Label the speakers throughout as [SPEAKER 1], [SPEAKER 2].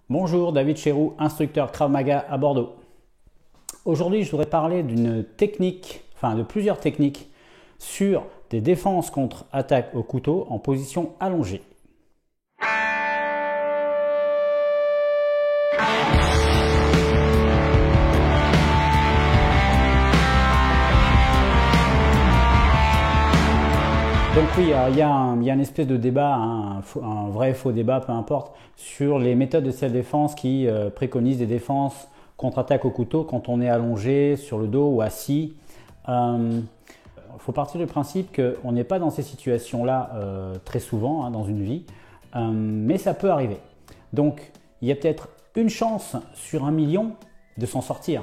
[SPEAKER 1] Bonjour, David Chéroux, instructeur Krav Maga à Bordeaux. Aujourd'hui, je voudrais parler d'une technique, de plusieurs techniques sur des défenses contre attaque au couteau en position allongée. Donc oui, il y a une espèce de débat, un vrai faux débat, peu importe, sur les méthodes de self-défense qui préconisent des défenses contre-attaque au couteau quand on est allongé, sur le dos ou assis. Il faut partir du principe qu'on n'est pas dans ces situations-là très souvent dans une vie, mais ça peut arriver. Donc il y a peut-être une chance sur 1 million de s'en sortir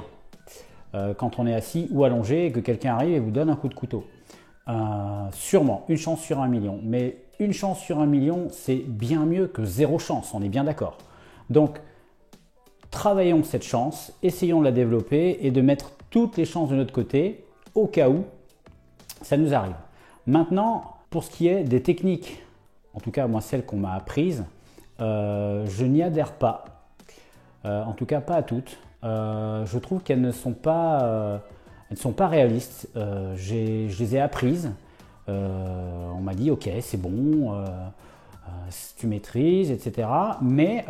[SPEAKER 1] quand on est assis ou allongé et que quelqu'un arrive et vous donne un coup de couteau. Sûrement, une chance sur 1 million. Mais une chance sur 1 million, c'est bien mieux que 0 chance, on est bien d'accord. Donc, travaillons cette chance, essayons de la développer et de mettre toutes les chances de notre côté au cas où ça nous arrive. Maintenant, pour ce qui est des techniques, en tout cas moi celles qu'on m'a apprises, je n'y adhère pas. En tout cas pas à toutes. Je trouve qu'elles ne sont pas... elles ne sont pas réalistes, je les ai apprises, on m'a dit ok c'est bon, tu maîtrises, etc. Mais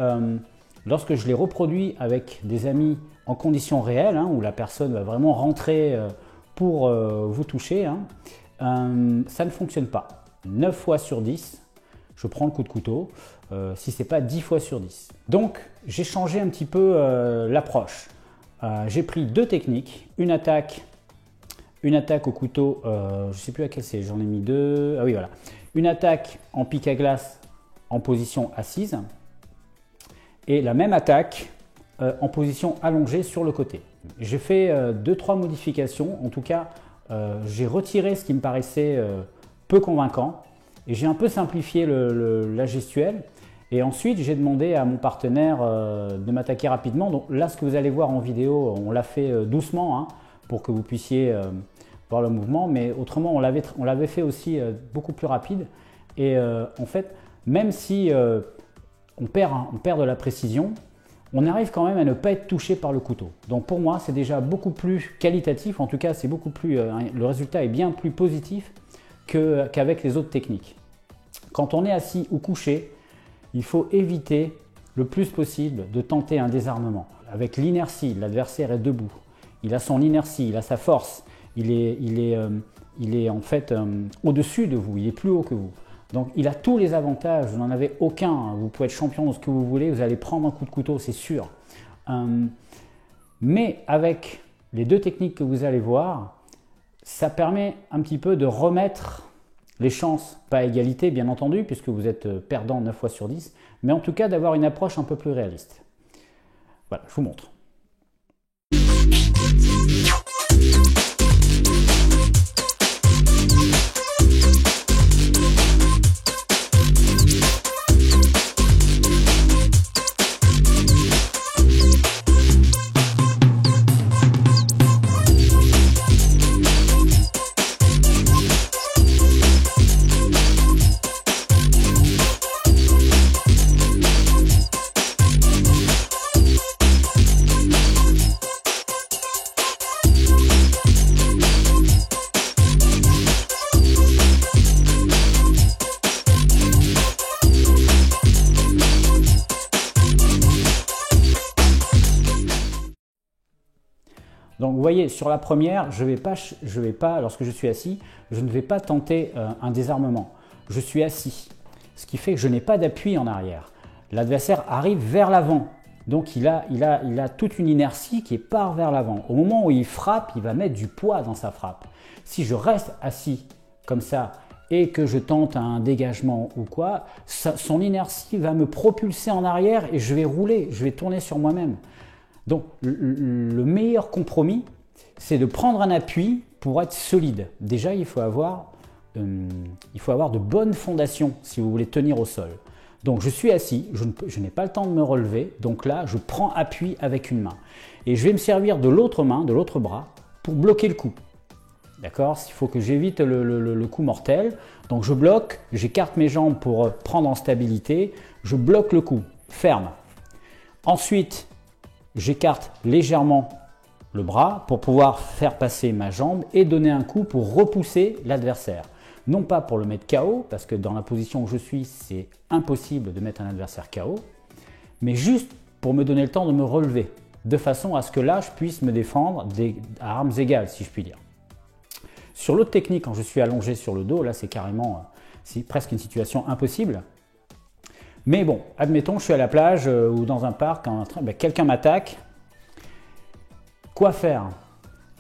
[SPEAKER 1] lorsque je les reproduis avec des amis en conditions réelles, où la personne va vraiment rentrer pour vous toucher, ça ne fonctionne pas. 9 fois sur 10, je prends le coup de couteau, si ce n'est pas 10 fois sur 10. Donc j'ai changé un petit peu l'approche. J'ai pris 2 techniques, une attaque au couteau, je ne sais plus laquelle c'est, j'en ai mis 2, ah oui voilà, une attaque en pique à glace en position assise et la même attaque en position allongée sur le côté. J'ai fait 2-3 modifications, en tout cas j'ai retiré ce qui me paraissait peu convaincant et j'ai un peu simplifié la gestuelle. Et ensuite, j'ai demandé à mon partenaire de m'attaquer rapidement. Donc là, ce que vous allez voir en vidéo, on l'a fait doucement pour que vous puissiez voir le mouvement. Mais autrement, on l'avait fait aussi beaucoup plus rapide. Et en fait, même si on perd de la précision, on arrive quand même à ne pas être touché par le couteau. Donc pour moi, c'est déjà beaucoup plus qualitatif. En tout cas, c'est beaucoup plus, le résultat est bien plus positif qu'avec les autres techniques. Quand on est assis ou couché, il faut éviter le plus possible de tenter un désarmement. Avec l'inertie, l'adversaire est debout. Il a son inertie, il a sa force. Il est en fait au-dessus de vous, il est plus haut que vous. Donc il a tous les avantages, vous n'en avez aucun. Vous pouvez être champion de ce que vous voulez, vous allez prendre un coup de couteau, c'est sûr. Mais avec les 2 techniques que vous allez voir, ça permet un petit peu de remettre les chances, pas à égalité bien entendu, puisque vous êtes perdant 9 fois sur 10, mais en tout cas d'avoir une approche un peu plus réaliste. Voilà, je vous montre. Donc vous voyez, sur la première, je vais pas, lorsque je suis assis, je ne vais pas tenter un désarmement. Je suis assis, ce qui fait que je n'ai pas d'appui en arrière. L'adversaire arrive vers l'avant, donc il a toute une inertie qui part vers l'avant. Au moment où il frappe, il va mettre du poids dans sa frappe. Si je reste assis comme ça et que je tente un dégagement ou quoi, son inertie va me propulser en arrière et je vais rouler, je vais tourner sur moi-même. Donc le meilleur compromis, c'est de prendre un appui pour être solide. Déjà, il faut avoir de bonnes fondations si vous voulez tenir au sol. Donc je suis assis, je n'ai pas le temps de me relever, donc là je prends appui avec une main. Et je vais me servir de l'autre main, de l'autre bras, pour bloquer le coup. D'accord? Il faut que j'évite le coup mortel. Donc je bloque, j'écarte mes jambes pour prendre en stabilité, je bloque le coup, ferme. Ensuite, j'écarte légèrement le bras pour pouvoir faire passer ma jambe et donner un coup pour repousser l'adversaire. Non pas pour le mettre KO, parce que dans la position où je suis, c'est impossible de mettre un adversaire KO, mais juste pour me donner le temps de me relever, de façon à ce que là, je puisse me défendre à armes égales, si je puis dire. Sur l'autre technique, quand je suis allongé sur le dos, là, c'est presque une situation impossible. Mais bon, admettons, je suis à la plage ou dans un parc, quelqu'un m'attaque. Quoi faire?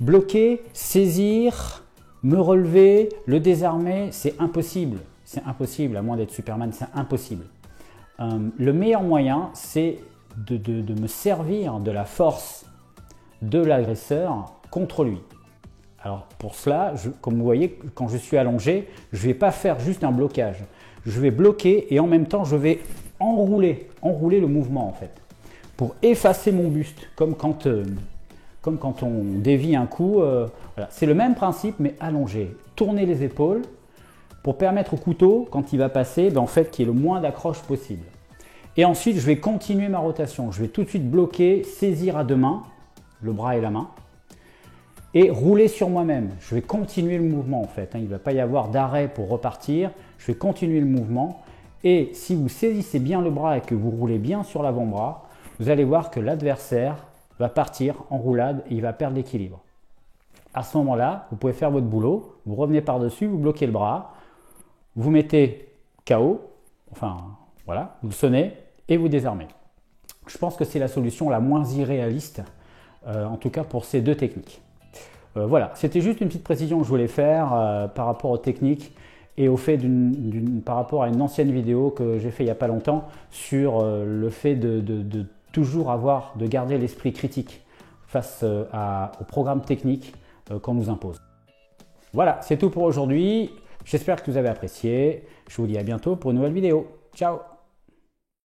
[SPEAKER 1] Bloquer, saisir, me relever, le désarmer, c'est impossible. C'est impossible, à moins d'être Superman, c'est impossible. Le meilleur moyen, c'est de me servir de la force de l'agresseur contre lui. Alors pour cela, comme vous voyez, quand je suis allongé, je ne vais pas faire juste un blocage. Je vais bloquer et en même temps, je vais enrouler le mouvement en fait, pour effacer mon buste, comme quand on dévie un coup. Voilà. C'est le même principe, mais allongé. Tourner les épaules pour permettre au couteau, quand il va passer, en fait, qu'il y ait le moins d'accroche possible. Et ensuite, je vais continuer ma rotation. Je vais tout de suite bloquer, saisir à deux mains, le bras et la main, et rouler sur moi-même. Je vais continuer le mouvement en fait. Il ne va pas y avoir d'arrêt pour repartir. Je vais continuer le mouvement. Et si vous saisissez bien le bras et que vous roulez bien sur l'avant-bras, vous allez voir que l'adversaire va partir en roulade et il va perdre l'équilibre. À ce moment-là, vous pouvez faire votre boulot. Vous revenez par-dessus, vous bloquez le bras, vous mettez KO, enfin voilà, vous le sonnez et vous désarmez. Je pense que c'est la solution la moins irréaliste, en tout cas pour ces deux techniques. Voilà, c'était juste une petite précision que je voulais faire par rapport aux techniques et au fait par rapport à une ancienne vidéo que j'ai fait il n'y a pas longtemps sur le fait de toujours de garder l'esprit critique face au programme technique qu'on nous impose. Voilà, c'est tout pour aujourd'hui. J'espère que vous avez apprécié. Je vous dis à bientôt pour une nouvelle vidéo. Ciao!